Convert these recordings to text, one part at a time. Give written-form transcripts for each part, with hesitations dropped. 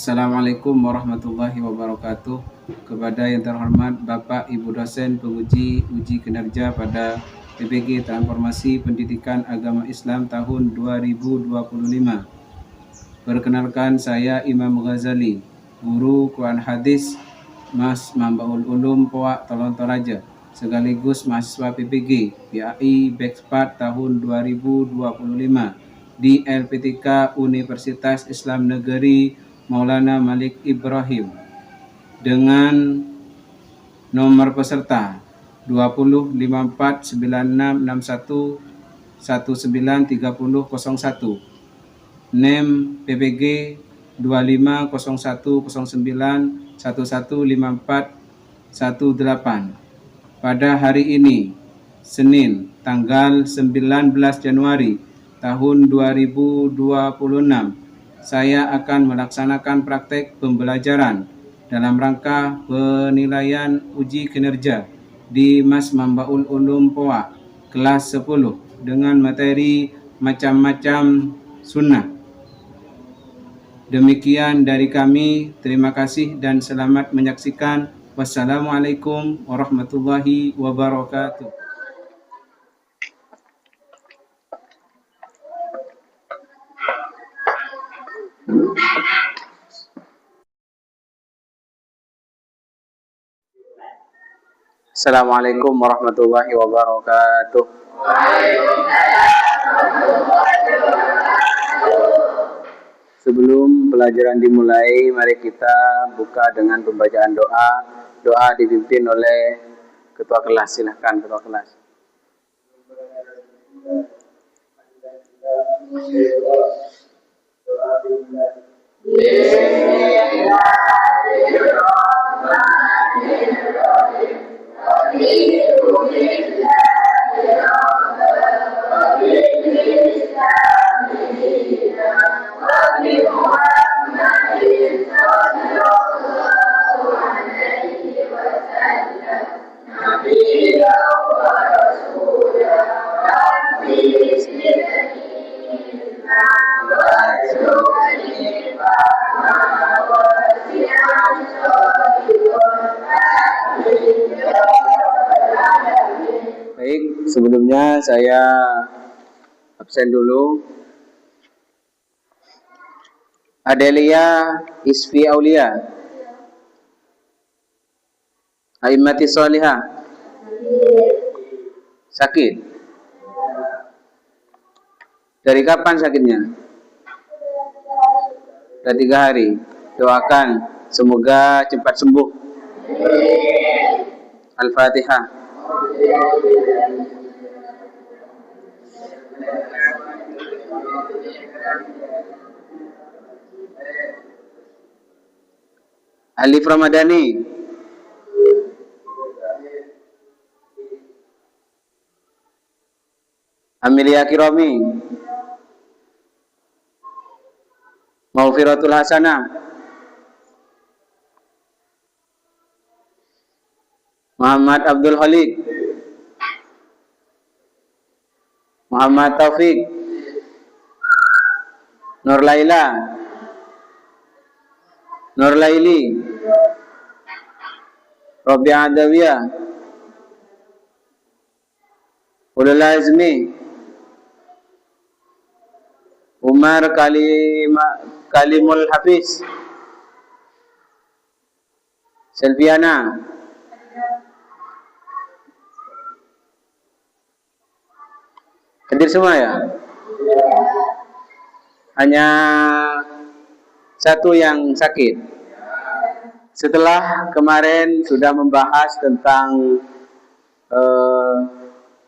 Assalamualaikum warahmatullahi wabarakatuh. Kepada yang terhormat Bapak Ibu dosen penguji uji kinerja pada PPG Transformasi Pendidikan Agama Islam tahun 2025. Perkenalkan, saya Imam Ghazali, guru Quran Hadis Mas Mambaul Ulum Poak Tolong Toraja, sekaligus mahasiswa PPG PAI Backspat tahun 2025 di LPTK Universitas Islam Negeri Maulana Malik Ibrahim dengan nomor peserta 20549661193001, NEM PPG 250109115418. Pada hari ini, Senin, tanggal 19 Januari tahun 2026, saya akan melaksanakan praktek pembelajaran dalam rangka penilaian uji kinerja di Mas Mambaul Ulum Poak kelas 10 dengan materi macam-macam sunnah. Demikian dari kami, terima kasih dan selamat menyaksikan. Wassalamualaikum warahmatullahi wabarakatuh. Assalamualaikum warahmatullahi wabarakatuh. Sebelum pelajaran dimulai, mari kita buka dengan pembacaan doa. Doa dipimpin oleh Ketua Kelas. Silahkan Ketua Kelas. Baik, sebelumnya saya absen dulu. Adelia Isfi Aulia, Aimati Solihah, sakit. Dari kapan sakitnya? Sudah 3 hari. Doakan semoga cepat sembuh. Al-Fatihah. Alif Ramadhani, Amelia Kiromi, Maufiratul Hasanah, Muhammad Abdul Khalid, Muhammad Taufik, Nur Laila, Nur Laili, Robi'ah Adawiyah, Ulul Azmi, Umar Kalimul Hafiz, Selviana, hadir semua ya? Hanya satu yang sakit. Setelah kemarin sudah membahas tentang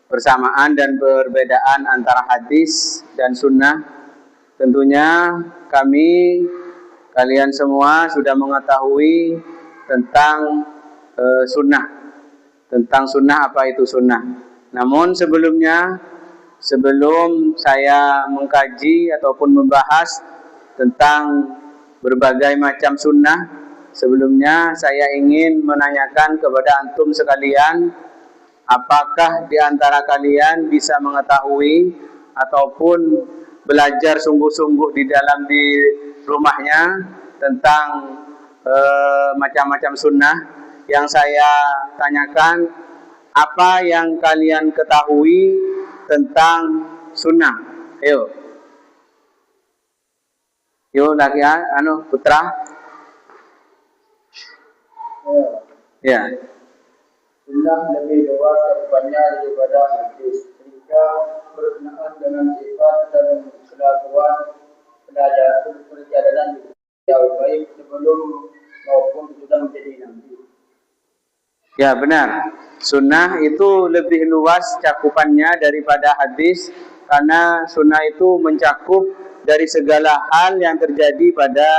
persamaan dan perbedaan antara hadis dan sunnah, tentunya kalian semua sudah mengetahui tentang sunnah. Tentang sunnah, apa itu sunnah. Namun sebelum saya mengkaji ataupun membahas tentang berbagai macam sunnah, sebelumnya saya ingin menanyakan kepada antum sekalian, apakah di antara kalian bisa mengetahui ataupun belajar sungguh-sungguh di rumahnya tentang macam-macam sunnah. Yang saya tanyakan, apa yang kalian ketahui tentang sunnah? Ayo. Yuk lagi Putra. Ya. Sunnah lebih luas cakupannya daripada hadis, sehingga berkenaan dengan sifat dan kelakuan perjalanan jauh baik sebelum maupun sudah menjadi nabi. Ya benar, sunnah itu lebih luas cakupannya daripada hadis, karena sunnah itu mencakup dari segala hal yang terjadi pada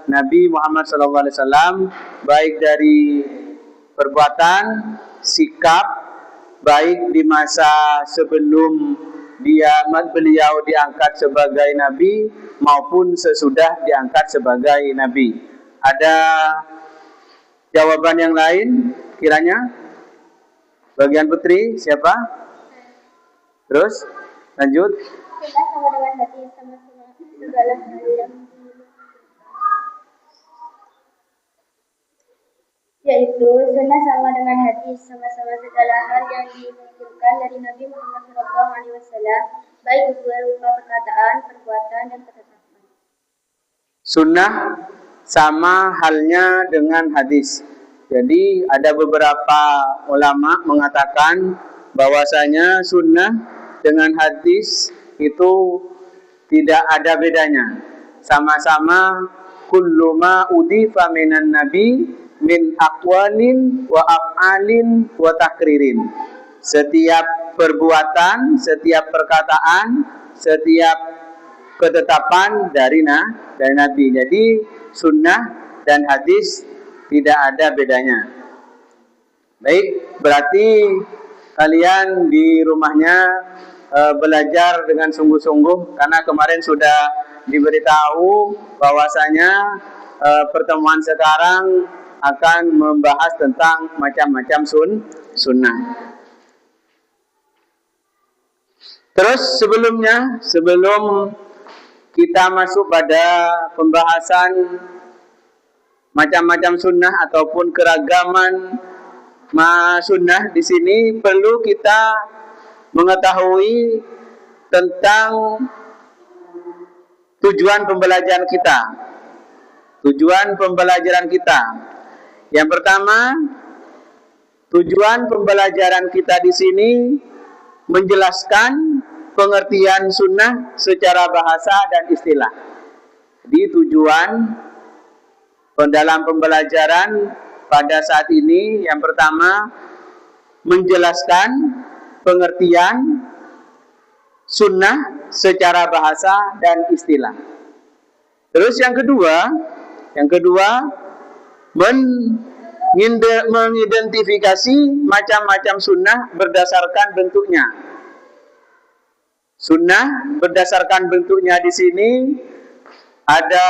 Nabi Muhammad SAW, baik dari perbuatan, sikap, baik di masa sebelum beliau diangkat sebagai Nabi maupun sesudah diangkat sebagai Nabi. Ada jawaban yang lain kiranya? Bagian Putri, siapa? Terus, lanjut. Kita sama dengan hati sama segala hal yang yaitu sunnah sama dengan hadis sama-sama segala hal yang dinukilkan dari Nabi Muhammad SAW, baik berupa perkataan, perbuatan, dan ketetapan. Sunnah sama halnya dengan hadis. Jadi ada beberapa ulama mengatakan bahwasanya sunnah dengan hadis itu tidak ada bedanya. Sama-sama kullu ma udifa minan nabi min aqwalin wa af'alin wa takririn. Setiap perbuatan, setiap perkataan, setiap ketetapan dari Nabi. Jadi sunnah dan hadis tidak ada bedanya. Baik, berarti kalian di rumahnya belajar dengan sungguh-sungguh, karena kemarin sudah diberitahu bahwasanya pertemuan sekarang akan membahas tentang macam-macam sunnah. Terus sebelum kita masuk pada pembahasan macam-macam sunnah ataupun keragaman sunnah, di sini perlu kita mengetahui tentang tujuan pembelajaran kita. Tujuan pembelajaran kita. Yang pertama, tujuan pembelajaran kita di sini menjelaskan pengertian sunnah secara bahasa dan istilah. Jadi tujuan dalam pembelajaran pada saat ini yang pertama menjelaskan pengertian sunnah secara bahasa dan istilah. Terus yang kedua mengidentifikasi macam-macam sunnah berdasarkan bentuknya. Sunnah berdasarkan bentuknya di sini ada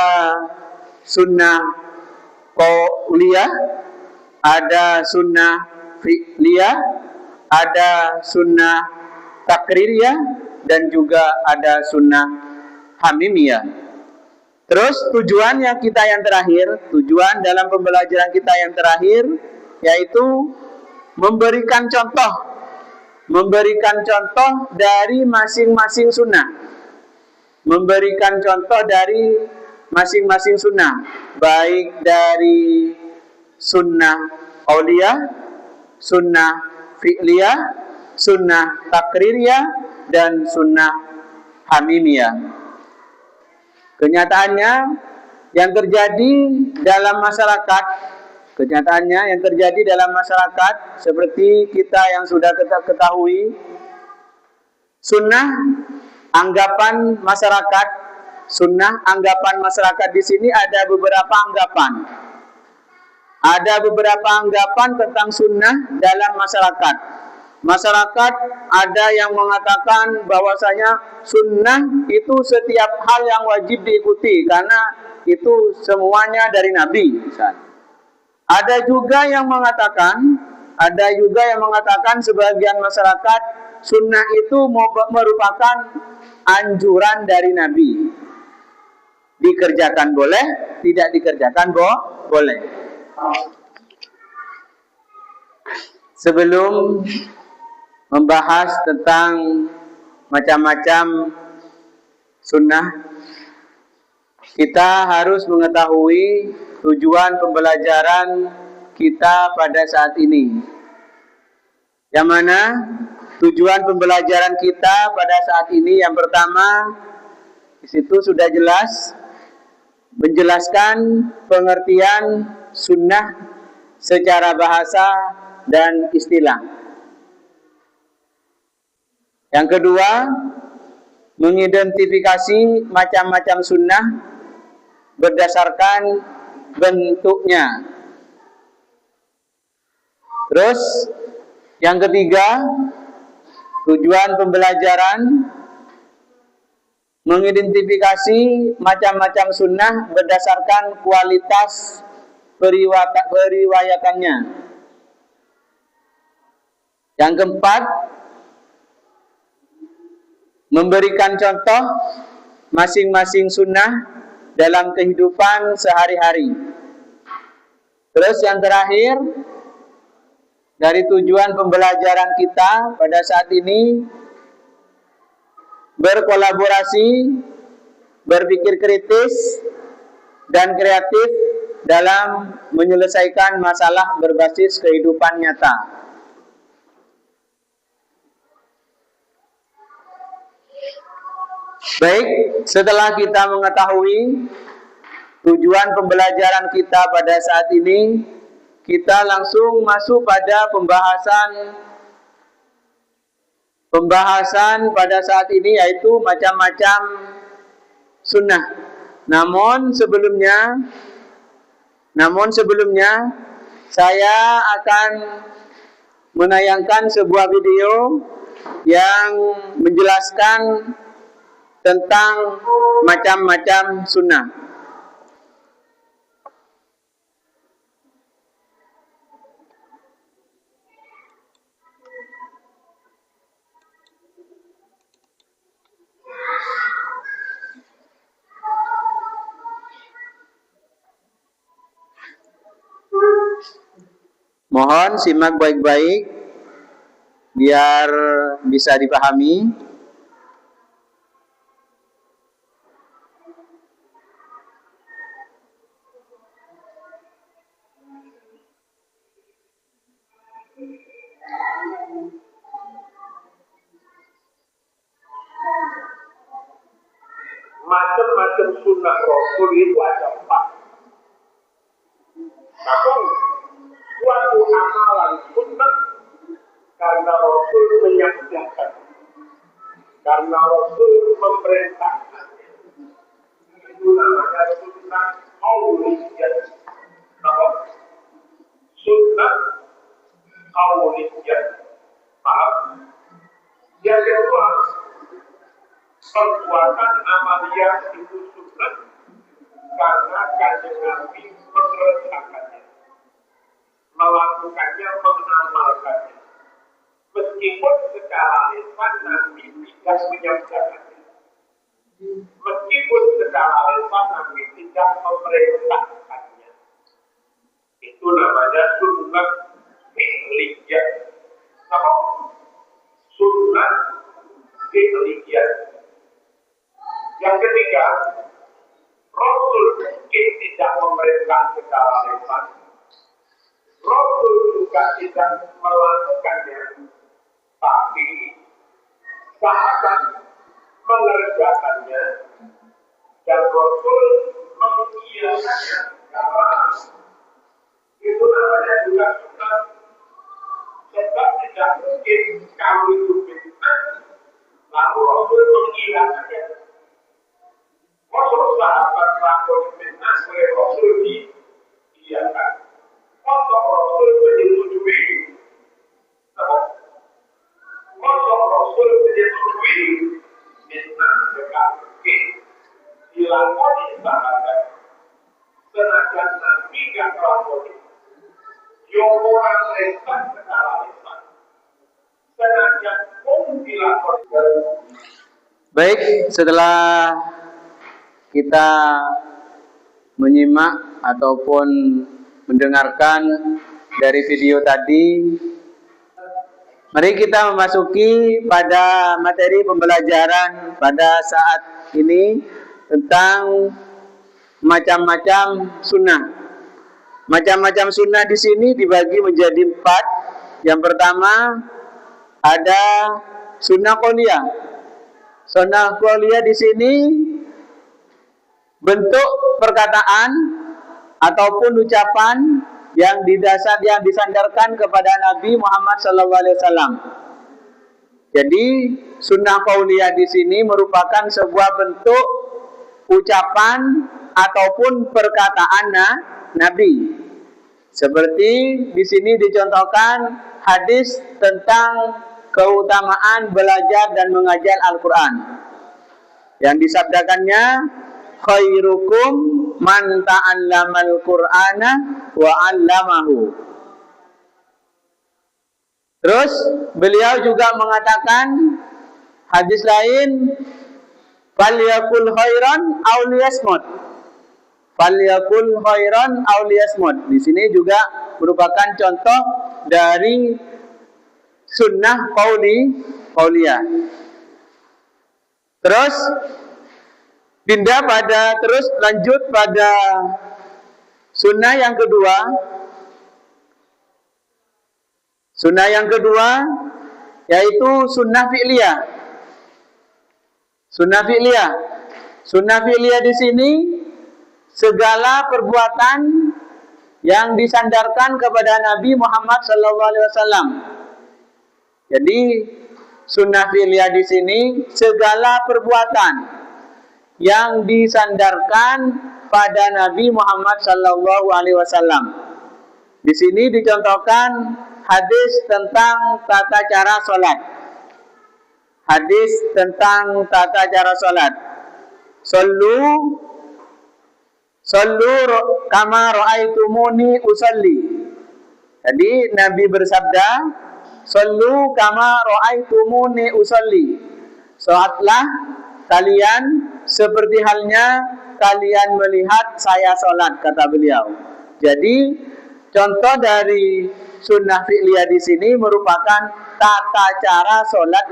sunnah qauliyah, ada sunnah fi'liyah, ada sunnah takririyah, dan juga ada sunnah hamimiyah. Terus tujuan dalam pembelajaran kita yang terakhir yaitu memberikan contoh dari masing-masing sunnah. Memberikan contoh dari masing-masing sunnah, baik dari sunnah qauliyah, sunnah fi'liyah, sunnah takririyah, dan sunnah hamimiyah. Kenyataannya yang terjadi dalam masyarakat seperti kita yang sudah ketahui, sunnah anggapan masyarakat di sini ada beberapa anggapan. Ada beberapa anggapan tentang sunnah dalam masyarakat. Masyarakat ada yang mengatakan bahwasanya sunnah itu setiap hal yang wajib diikuti karena itu semuanya dari Nabi. Ada juga yang mengatakan sebagian masyarakat sunnah itu merupakan anjuran dari Nabi. Di dikerjakan boleh, tidak dikerjakan boleh. Sebelum membahas tentang macam-macam sunnah, kita harus mengetahui tujuan pembelajaran kita pada saat ini. Yang mana tujuan pembelajaran kita pada saat ini yang pertama, di situ sudah jelas menjelaskan pengertian sunnah secara bahasa dan istilah. Yang kedua, mengidentifikasi macam-macam sunnah berdasarkan bentuknya. Terus, yang ketiga, tujuan pembelajaran mengidentifikasi macam-macam sunnah berdasarkan kualitas periwayatannya. Yang keempat, memberikan contoh masing-masing sunnah dalam kehidupan sehari-hari. Terus yang terakhir, dari tujuan pembelajaran kita pada saat ini, berkolaborasi, berpikir kritis, dan kreatif dalam menyelesaikan masalah berbasis kehidupan nyata. Baik, setelah kita mengetahui tujuan pembelajaran kita pada saat ini, kita langsung masuk pada pembahasan pada saat ini, yaitu macam-macam sunnah. Namun sebelumnya saya akan menayangkan sebuah video yang menjelaskan tentang macam-macam sunnah. Mohon simak baik-baik biar bisa dipahami. Macam-macam sunnah Rasul itu ada 4. Namun suatu amalan sunnah karena Rasul menyaksikan, karena Rasul memerintahkan, itu namanya sunnah qauliyah. Sunnah qauliyah. Paham? Yang kedua, perbuatan amaliyah itu sunnah karena Kanjeng Nabi mengerjakannya, melakukannya, mengamalkannya. Meskipun secara lisan Nabi tidak menyampaikannya, meskipun secara lisan Nabi tidak memerintahkannya, itu namanya sunnah fi'liyah. Apa? Sunnah fi'liyah. Yang ketiga, Rasul mungkin tidak memerintah secara lisan, Rasul juga tidak melakukannya, tapi sahabat mengerjakannya, dan Rasul mengiyakannya. Karena itu namanya juga sunnah. Sebab tidak mungkin kamu itu bid'ah lalu Rasul mengiyakannya. Rasul sahabat melakukan bid'ah oleh Rasul diiyakan. Untuk Rasul menyetujui, untuk Rasul menyetujui bid'ah dekat mungkin dilakoni sahabat. Senajan Nabi yang melakoni, yang orang lesan secara lesan, senajan pun dilakoni. Baik, setelah kita menyimak ataupun mendengarkan dari video tadi, mari kita memasuki pada materi pembelajaran pada saat ini tentang macam-macam sunnah. Macam-macam sunnah di sini dibagi menjadi 4. Yang pertama ada sunnah qauliyah. Sunnah qauliyah di sini bentuk perkataan ataupun ucapan yang disandarkan kepada Nabi Muhammad SAW. Jadi sunnah qauliyah di sini merupakan sebuah bentuk ucapan ataupun perkataan Nabi. Seperti di sini dicontohkan hadis tentang keutamaan belajar dan mengajar Al-Quran. Yang disabdakannya, khairukum man ta'allamal Qur'ana wa 'allamahu. Terus beliau juga mengatakan hadis lain, falyakul khairan aw liyasmut. Falyakul khairan aw liyasmut. Di sini juga merupakan contoh dari sunnah qauliyah. Terus lanjut pada sunnah yang kedua. Sunnah yang kedua yaitu sunnah fi'liyah. Sunnah fi'liyah. Sunnah fi'liyah di sini segala perbuatan yang disandarkan kepada Nabi Muhammad SAW. Jadi sunnah fi'liyah di sini segala perbuatan yang disandarkan pada Nabi Muhammad SAW. Di sini dicontohkan hadis tentang tata cara sholat. Hadis tentang tata cara sholat. Sallu kama ra'aitumuni usalli. Jadi Nabi bersabda, sallu kama ra'aitumuni usalli. Sholatlah kalian seperti halnya kalian melihat saya sholat, kata beliau. Jadi contoh dari sunnah fi'liyah di sini merupakan tata cara sholat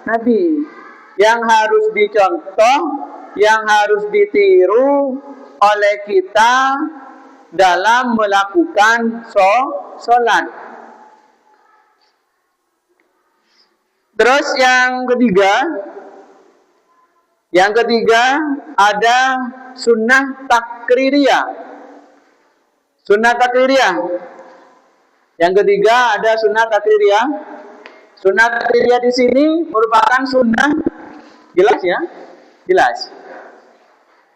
Nabi yang harus dicontoh, yang harus ditiru oleh kita dalam melakukan sholat. Terus yang ketiga ada sunnah takririyah. Sunnah takririyah. Yang ketiga ada sunnah takririyah. Sunnah takririyah di sini merupakan sunnah, jelas ya? Jelas.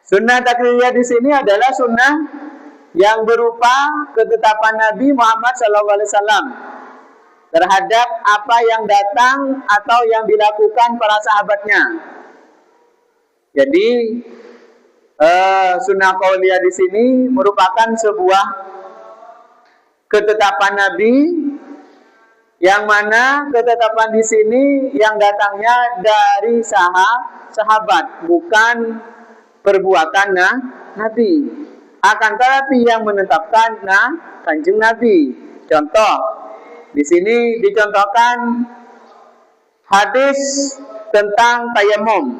Sunnah takririyah di sini adalah sunnah yang berupa ketetapan Nabi Muhammad SAW terhadap apa yang datang atau yang dilakukan para sahabatnya. Jadi sunnah qauliyah di sini merupakan sebuah ketetapan Nabi yang mana ketetapan di sini yang datangnya dari sahabat, bukan perbuatan Nabi. Akan tetapi yang menetapkan Kanjeng Nabi. Contoh, di sini dicontohkan hadis tentang tayamum.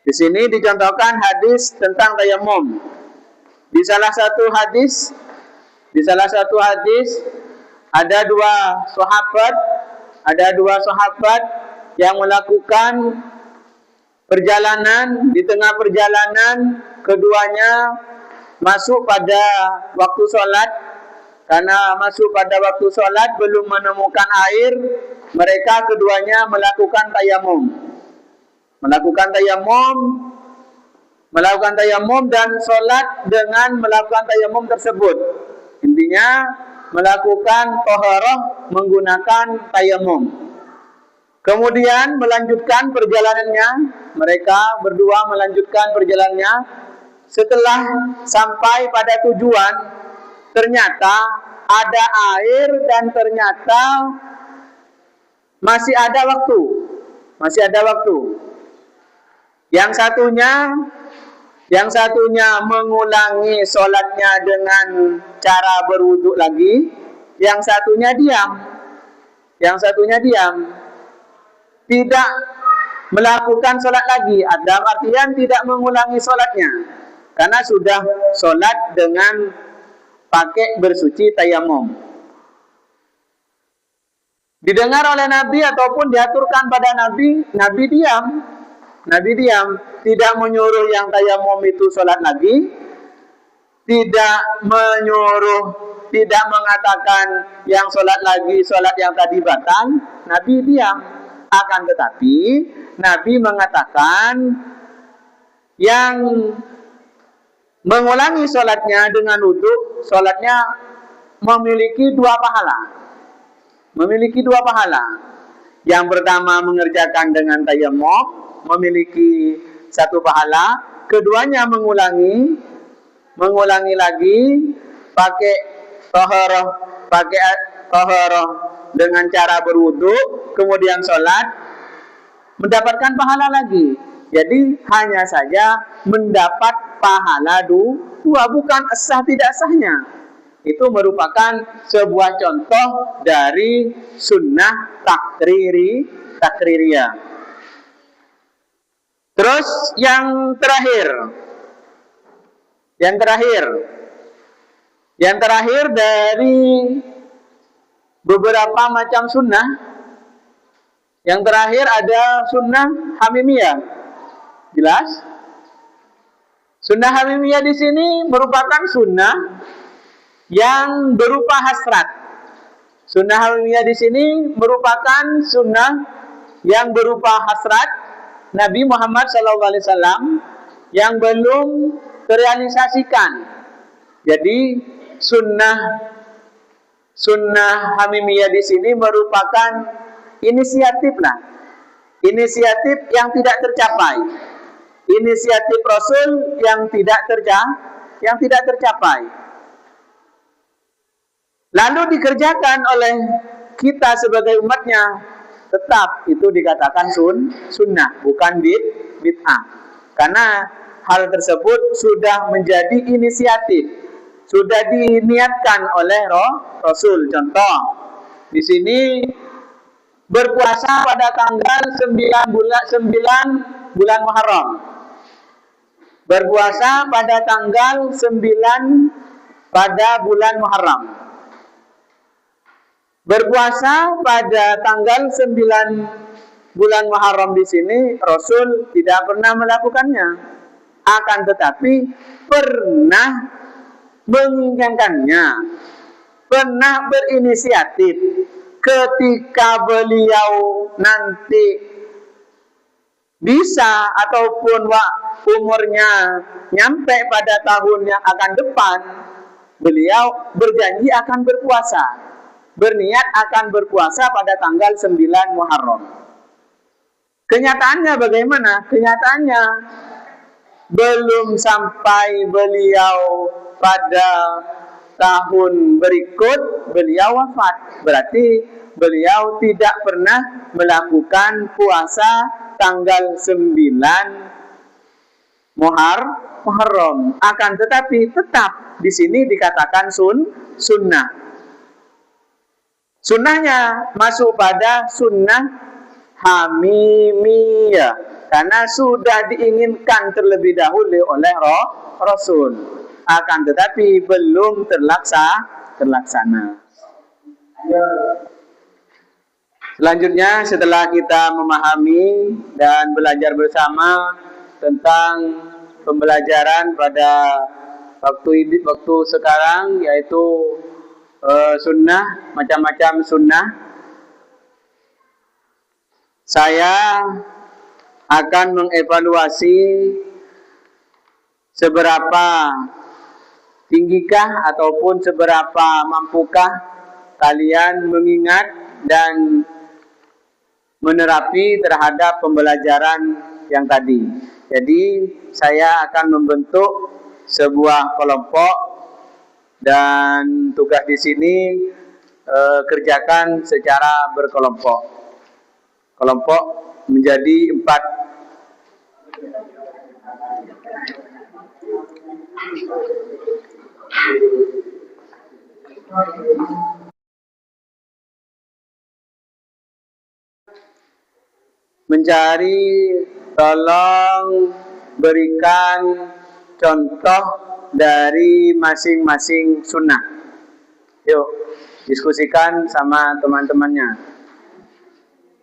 Di sini dicontohkan hadis tentang tayamum. Di salah satu hadis ada dua sahabat yang melakukan perjalanan. Di tengah perjalanan keduanya masuk pada waktu sholat. Karena masuk pada waktu sholat belum menemukan air, mereka keduanya melakukan tayamum dan sholat dengan melakukan tayamum tersebut. Intinya melakukan taharah menggunakan tayamum. Kemudian melanjutkan perjalanannya. Mereka berdua melanjutkan perjalanannya. Setelah sampai pada tujuan, ternyata ada air dan ternyata masih ada waktu. Yang satunya Yang satunya mengulangi sholatnya dengan cara berwudhu lagi. Yang satunya diam. Yang satunya diam. Tidak melakukan sholat lagi. Dalam artian tidak mengulangi sholatnya. Karena sudah sholat dengan pakai bersuci tayamum. Didengar oleh Nabi ataupun diaturkan pada Nabi, Nabi diam. Nabi diam, tidak menyuruh yang tayamum itu sholat lagi, tidak menyuruh, tidak mengatakan yang sholat lagi, sholat yang tadi batal. Nabi diam. Akan tetapi Nabi mengatakan yang mengulangi sholatnya dengan wudhu, sholatnya memiliki dua pahala. Memiliki dua pahala. Yang pertama mengerjakan dengan tayamum, memiliki satu pahala. Keduanya mengulangi lagi pakai taharah dengan cara berwudu, kemudian sholat, mendapatkan pahala lagi. Jadi hanya saja mendapat pahala dua, bukan sah tidak sahnya. Itu merupakan sebuah contoh dari sunnah takririyah. Terus yang terakhir dari beberapa macam sunnah. Yang terakhir ada sunnah hamimiyah. Jelas? Sunnah hamimiyah di sini merupakan sunnah yang berupa hasrat. Sunnah hamimiyah di sini merupakan sunnah yang berupa hasrat Nabi Muhammad SAW yang belum terrealisasikan. Jadi sunnah hamimiyah di sini merupakan inisiatif yang tidak tercapai, inisiatif Rasul yang tidak tercapai. Lalu dikerjakan oleh kita sebagai umatnya, tetap itu dikatakan sunnah, bukan bid'ah. Karena hal tersebut sudah menjadi inisiatif, sudah diniatkan oleh Rasul. Contoh, di sini berpuasa pada tanggal 9 bulan Muharram. Berpuasa pada tanggal 9 pada bulan Muharram. Berpuasa pada tanggal 9 bulan Muharram di sini Rasul tidak pernah melakukannya. Akan tetapi pernah menginginkannya, pernah berinisiatif ketika beliau nanti bisa ataupun umurnya nyampe pada tahun yang akan depan, beliau berjanji akan berpuasa, berniat akan berpuasa pada tanggal 9 Muharram. Kenyataannya bagaimana? Kenyataannya belum sampai beliau pada tahun berikut beliau wafat. Berarti beliau tidak pernah melakukan puasa tanggal 9 Muharram. Akan tetapi tetap di sini dikatakan sunnah. Sunnahnya masuk pada sunnah hamimiyah karena sudah diinginkan terlebih dahulu oleh Rasul. Akan tetapi belum terlaksana. Selanjutnya setelah kita memahami dan belajar bersama tentang pembelajaran pada waktu sekarang, yaitu sunnah, macam-macam sunnah, saya akan mengevaluasi seberapa tinggikah ataupun seberapa mampukah kalian mengingat dan menerapi terhadap pembelajaran yang tadi. Jadi saya akan membentuk sebuah kelompok dan tugas di sini kerjakan secara berkelompok. Kelompok menjadi 4. Mencari, tolong berikan contoh dari masing-masing sunnah. Yuk, diskusikan sama teman-temannya.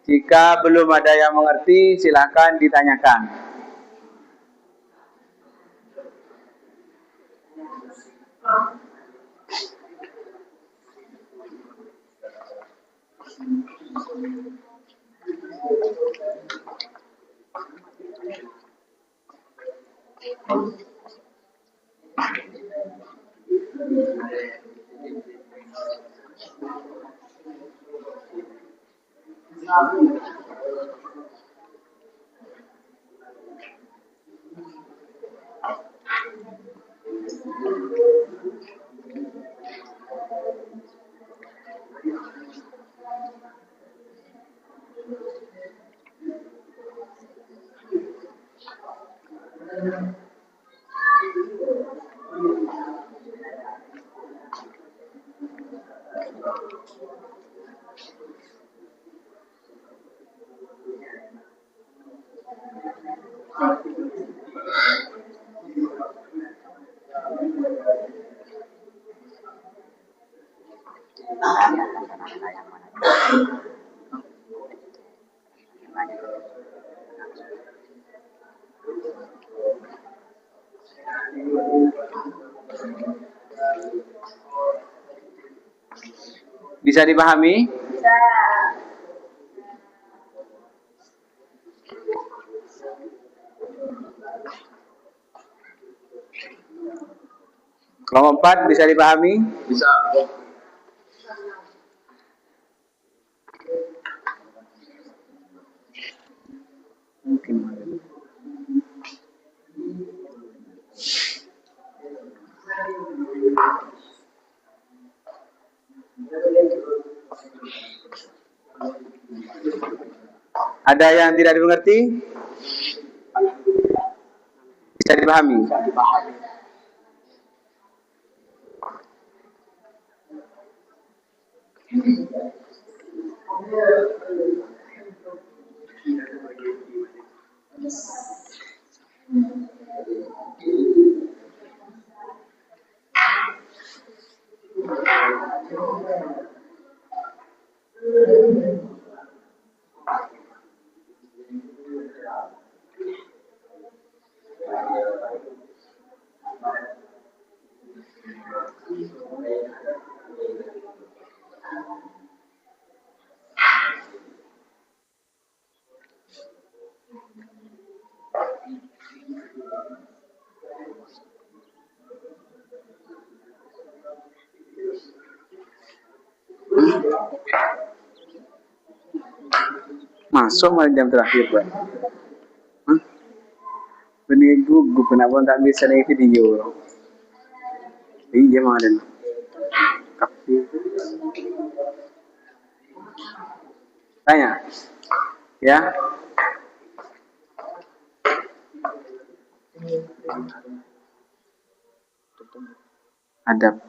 Jika belum ada yang mengerti, silakan ditanyakan. Bisa dipahami? Bisa. Kelompok 4 bisa dipahami? Bisa. Mungkin. Ada yang tidak dimengerti? Bisa dipahami? Masuk malah jam terakhir, Pak. Benih gue kenapa tak bisa naik video? Iya malah. Tapi tanya, ya. Adab.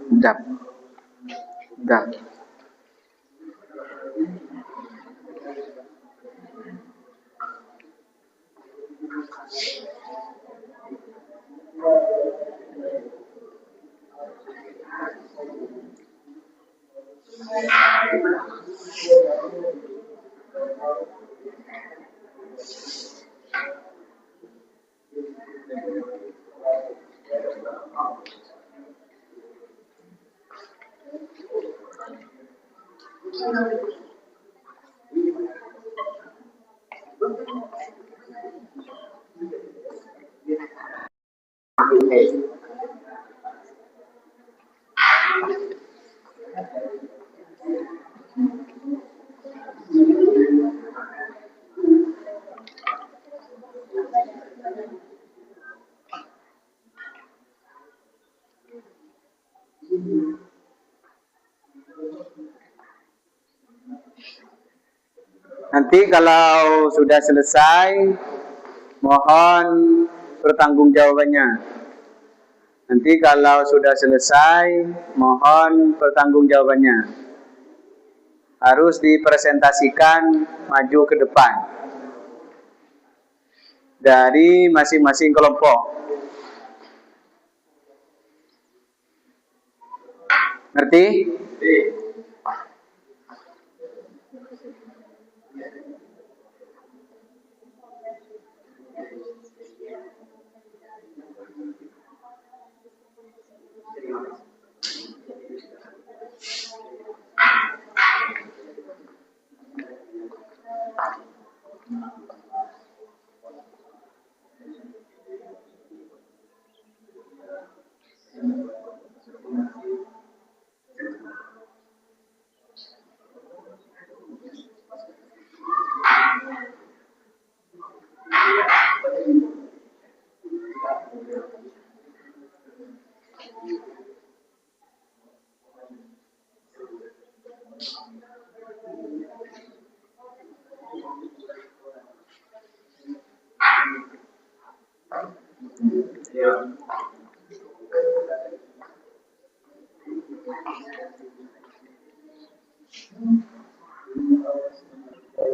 Nanti kalau sudah selesai, mohon pertanggungjawabannya. Nanti kalau sudah selesai, mohon pertanggungjawabannya. Harus dipresentasikan maju ke depan dari masing-masing kelompok. Ngerti?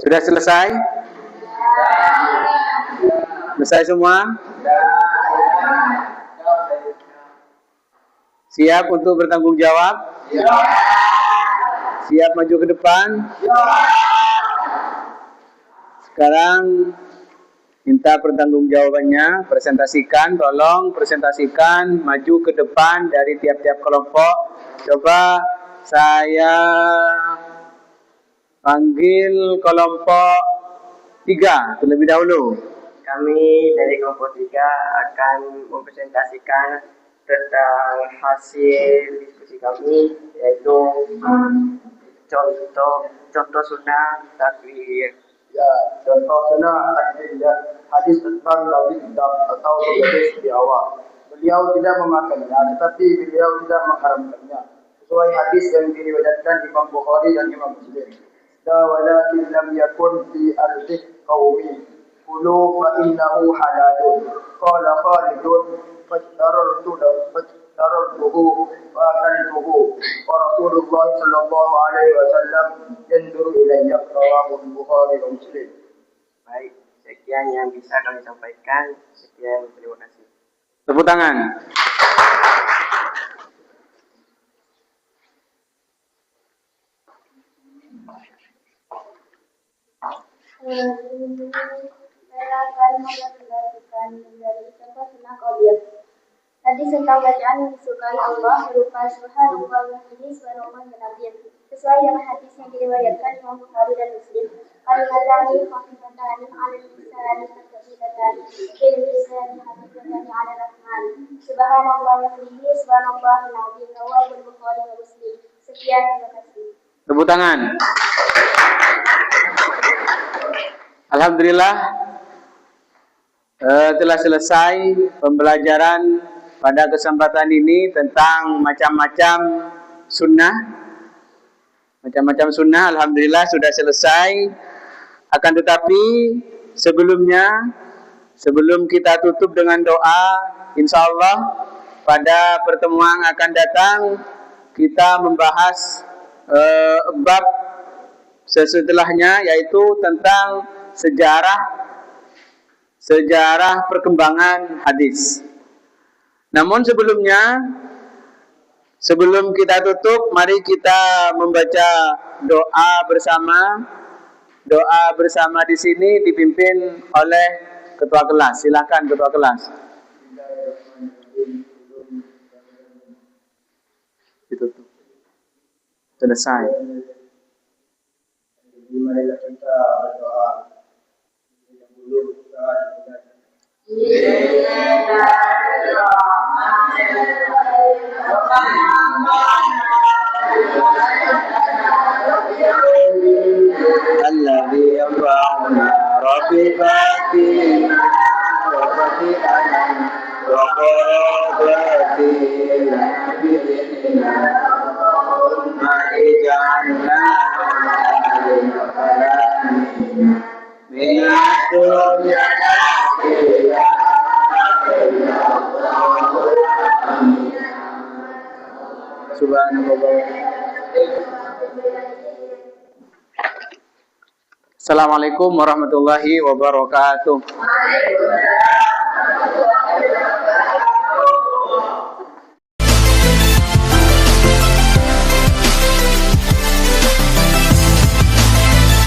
Sudah selesai? Selesai semua? Siap untuk bertanggung jawab? Siap maju ke depan? Sekarang minta pertanggungjawabannya, tolong presentasikan maju ke depan dari tiap-tiap kelompok. Coba saya panggil kelompok 3 terlebih dahulu. Kami dari kelompok 3 akan mempresentasikan tentang hasil diskusi kami, yaitu contoh sunnah takbir. Ya, contoh sunnah takbir ya, hadis tentang Nabi atau hadis di awal. Beliau tidak memakannya, tetapi beliau tidak mengharamkannya. Sesuai hadis yang diriwayatkan Imam Bukhari dan Imam Muslim. Walakin lam yakun fi ardi qaumi kulu fa innahu halalun. Qala Khalidun فاجتررته وأكلته ورسول الله صلى الله عليه وسلم ينظر إلي رواه البخاري ومسلم. Baik, sekian yang bisa kami sampaikan. Sekian, terima kasih. Tepuk tangan. Saya akan mempresentasikan dari contoh sunnah qauliyah. Hadis tentang bacaan yang disukai Allah berupa subhanallah wa bihamdihi subhanallahi al-azim. Sesuai dengan hadis yang diriwayatkan Imam Bukhari dan Muslim. Kalimatani khafifatani 'ala al-lisani khafifatani fil lisani khafifatani 'ala ar-rahman. Subhanallah wa bihamdihi subhanallahil azim. Rawahu Bukhari dan Muslim. Sekian, terima kasih. Tepuk tangan. Alhamdulillah telah selesai pembelajaran pada kesempatan ini tentang macam-macam sunnah. Macam-macam sunnah, alhamdulillah sudah selesai. Akan tetapi sebelum kita tutup dengan doa, insya Allah pada pertemuan akan datang kita membahas bab setelahnya, yaitu tentang sejarah perkembangan hadis. Namun sebelum kita tutup, mari kita membaca doa bersama. Doa bersama di sini dipimpin oleh ketua kelas. Silakan ketua kelas. Ditutup. Selesai. Mari kita berdoa. Alladzi yanfa'una rabbibatina wa batina wa qarabatina bidina ma ij'alna min subhanahu wa ta'ala. Assalamualaikum warahmatullahi wabarakatuh.